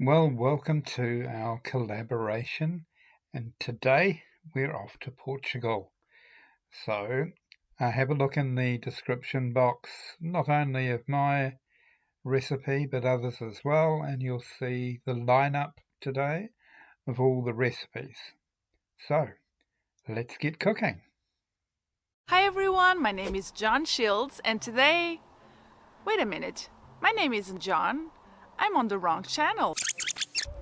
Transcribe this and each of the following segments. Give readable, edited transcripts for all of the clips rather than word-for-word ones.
Well, welcome to our collaboration, and today we're off to Portugal. So, have a look in the description box, not only of my recipe but others as well, and you'll see the lineup today of all the recipes. So, let's get cooking. Hi everyone, my name is John Shields, and today. Wait a minute, my name isn't John. I'm on the wrong channel.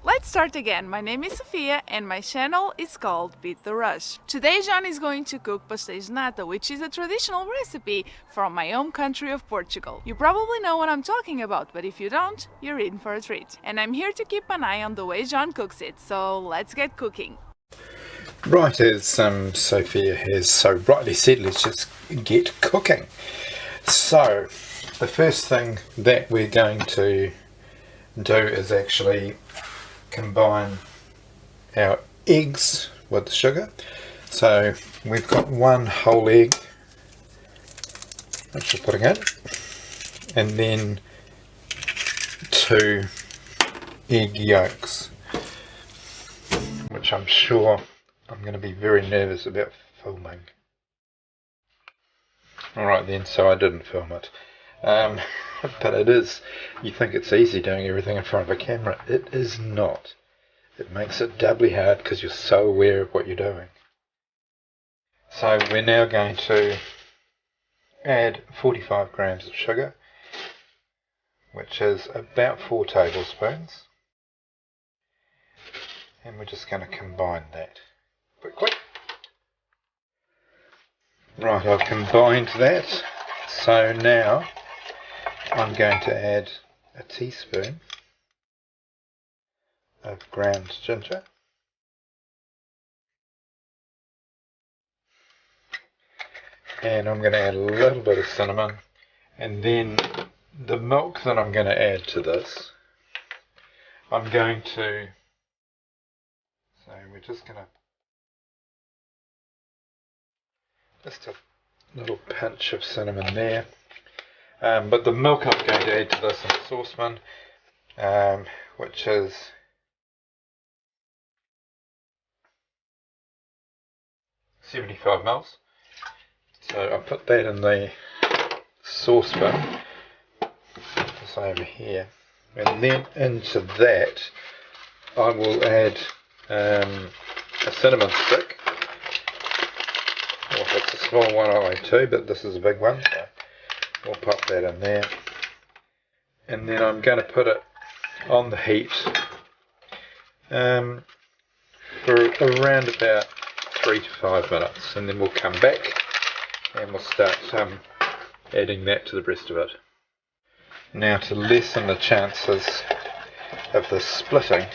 Let's start again. My name is Sofia, and my channel is called Beet The Rush. Today, John is going to cook Pastéis de Nata, which is a traditional recipe from my home country of Portugal. You probably know what I'm talking about, but if you don't, you're in for a treat. And I'm here to keep an eye on the way John cooks it, so let's get cooking. Right, as Sophia has so rightly said, let's just get cooking. So, the first thing that we're going to do is actually combine our eggs with the sugar. So, we've got one whole egg, which we're putting in, and then 2 egg yolks, which I'm sure I'm going to be very nervous about filming. Alright then, so I didn't film it. But it is, you think it's easy doing everything in front of a camera. It is not. It makes it doubly hard because you're so aware of what you're doing. So we're now going to add 45 grams of sugar, which is about 4 tablespoons. And we're just going to combine that quickly. Right, I've combined that, so now I'm going to add a teaspoon of ground ginger, and I'm going to add a little bit of cinnamon, and then the milk that I'm going to add to this, I'm going to, so we're just going to, just a little pinch of cinnamon there. But the milk I'm going to add to this in a saucepan, which is 75 mils. So I put that in the saucepan, just over here, and then into that I will add a cinnamon stick. Well, if it's a small one I'll add 2, but this is a big one, so we'll pop that in there, and then I'm going to put it on the heat for around about 3 to 5 minutes, and then we'll come back and we'll start adding that to the rest of it. Now, to lessen the chances of the splitting,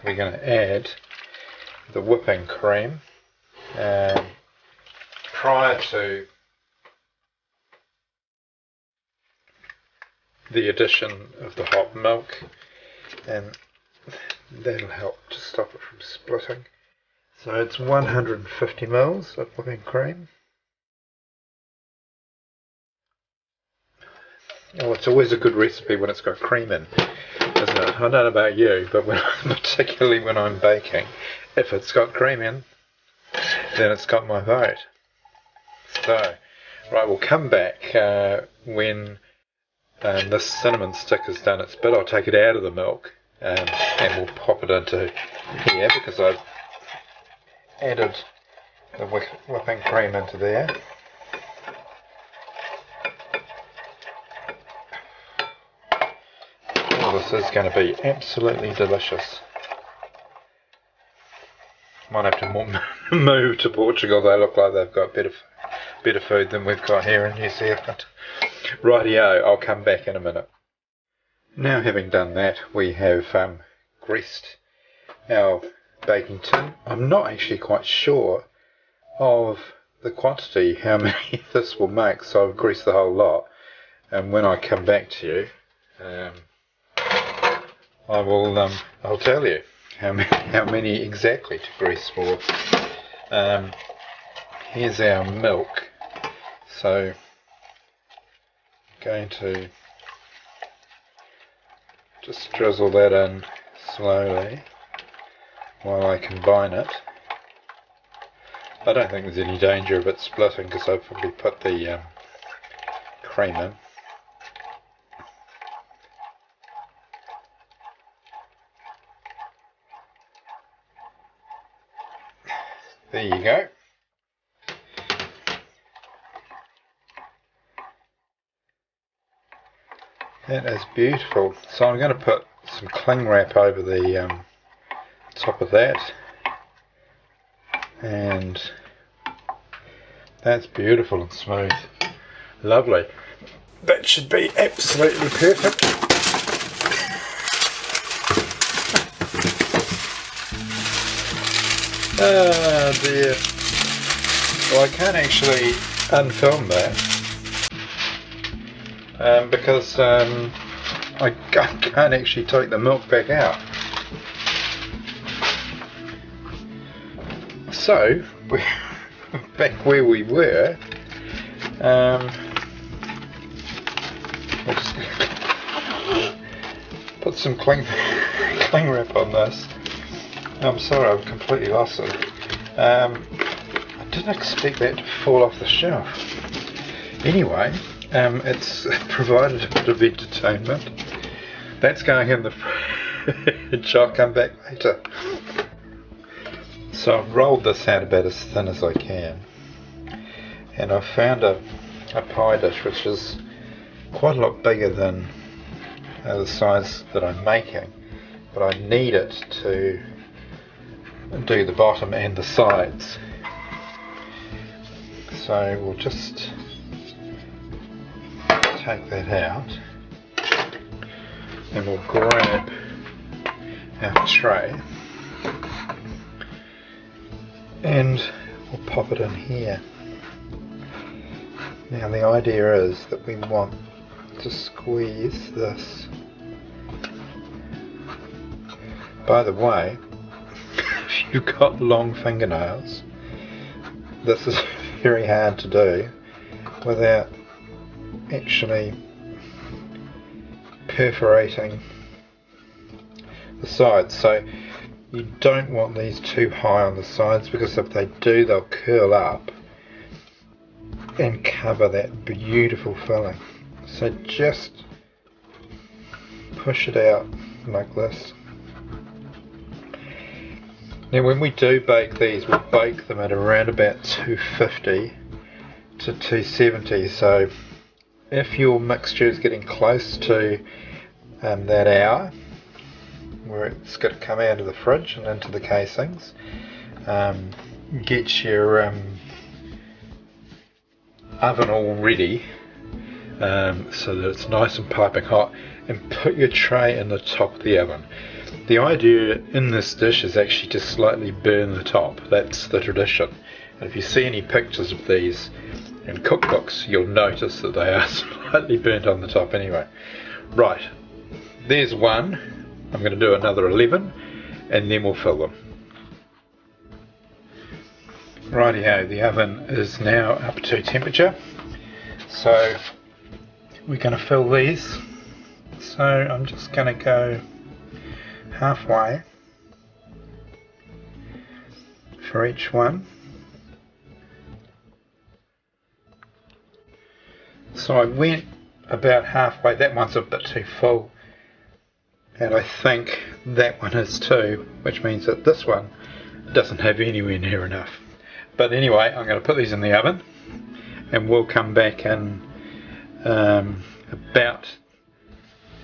we're going to add the whipping cream prior to the addition of the hot milk, and that'll help to stop it from splitting. So it's 150 mils of whipping cream. Oh, it's always a good recipe when it's got cream in, isn't it? I don't know about you, but particularly when I'm baking, if it's got cream in, then it's got my vote. So, right, we'll come back when this cinnamon stick has done its bit. I'll take it out of the milk and we'll pop it into here, because I've added the whipping cream into there. Oh, this is going to be absolutely delicious. Might have to move to Portugal. They look like they've got better food than we've got here in New Zealand. Rightio, I'll come back in a minute. Now, having done that, we have greased our baking tin. I'm not actually quite sure of the quantity, how many this will make, so I've greased the whole lot, and when I come back to you, I'll tell you how many exactly to grease for. Here's our milk, so I'm going to just drizzle that in slowly while I combine it. I don't think there's any danger of it splitting because I've probably put the cream in. There you go. That is beautiful. So I'm going to put some cling wrap over the top of that, and that's beautiful and smooth. Lovely. That should be absolutely perfect. Ah dear. Well, I can't actually unfilm that. Because I can't actually take the milk back out. So, we're back where we were. We'll just put some cling wrap on this. I'm sorry, I've completely lost it. I didn't expect that to fall off the shelf. Anyway, it's provided a bit of entertainment. That's going in the fridge. I'll come back later. So I've rolled this out about as thin as I can, and I've found a pie dish which is quite a lot bigger than the size that I'm making, but I need it to do the bottom and the sides. So we'll just take that out and we'll grab our tray and we'll pop it in here. Now the idea is that we want to squeeze this. By the way, if you've got long fingernails, this is very hard to do without actually perforating the sides. So you don't want these too high on the sides, because if they do, they'll curl up and cover that beautiful filling. So just push it out like this. Now when we do bake these, we'll bake them at around about 250 to 270. So if your mixture is getting close to that hour, where it's got to come out of the fridge and into the casings, get your oven all ready so that it's nice and piping hot, and put your tray in the top of the oven. The idea in this dish is actually to slightly burn the top. That's the tradition. And if you see any pictures of these in cookbooks, you'll notice that they are slightly burnt on the top anyway. Right, there's one. I'm going to do another 11 and then we'll fill them. Rightio, the oven is now up to temperature, so we're going to fill these. So I'm just going to go halfway for each one. So I went about halfway. That one's a bit too full, and I think that one is too, which means that this one doesn't have anywhere near enough. But anyway, I'm going to put these in the oven and we'll come back in about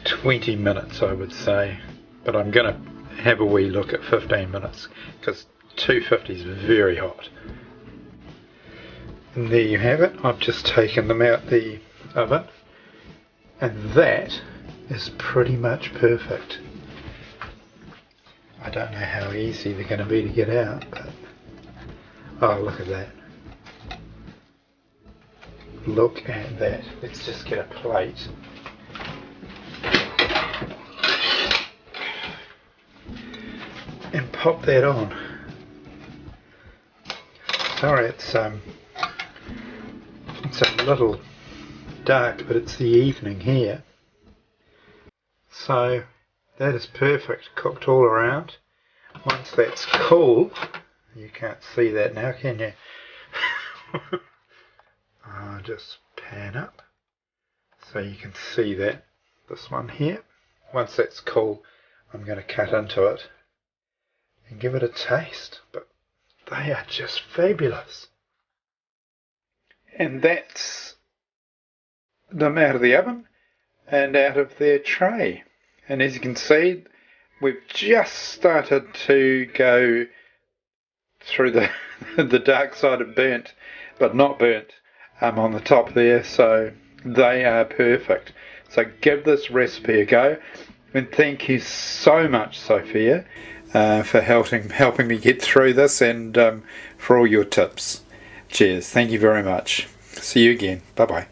20 minutes, I would say. But I'm going to have a wee look at 15 minutes because 250 is very hot. And there you have it. I've just taken them out the oven, and that is pretty much perfect. I don't know how easy they're going to be to get out, but oh, look at that. Look at that. Let's just get a plate. And pop that on. Sorry, it's a little dark, but it's the evening here. So That is perfect, cooked all around. Once that's cool, you can't see that now, can you? I'll just pan up so you can see that, this one here. Once that's cool, I'm going to cut into it and give it a taste. But they are just fabulous. And that's them out of the oven and out of their tray. And as you can see, we've just started to go through the the dark side of burnt, but not burnt, on the top there, so they are perfect. So give this recipe a go, and thank you so much, Sofia, for helping me get through this, and for all your tips. Cheers, thank you very much. See you again, bye bye.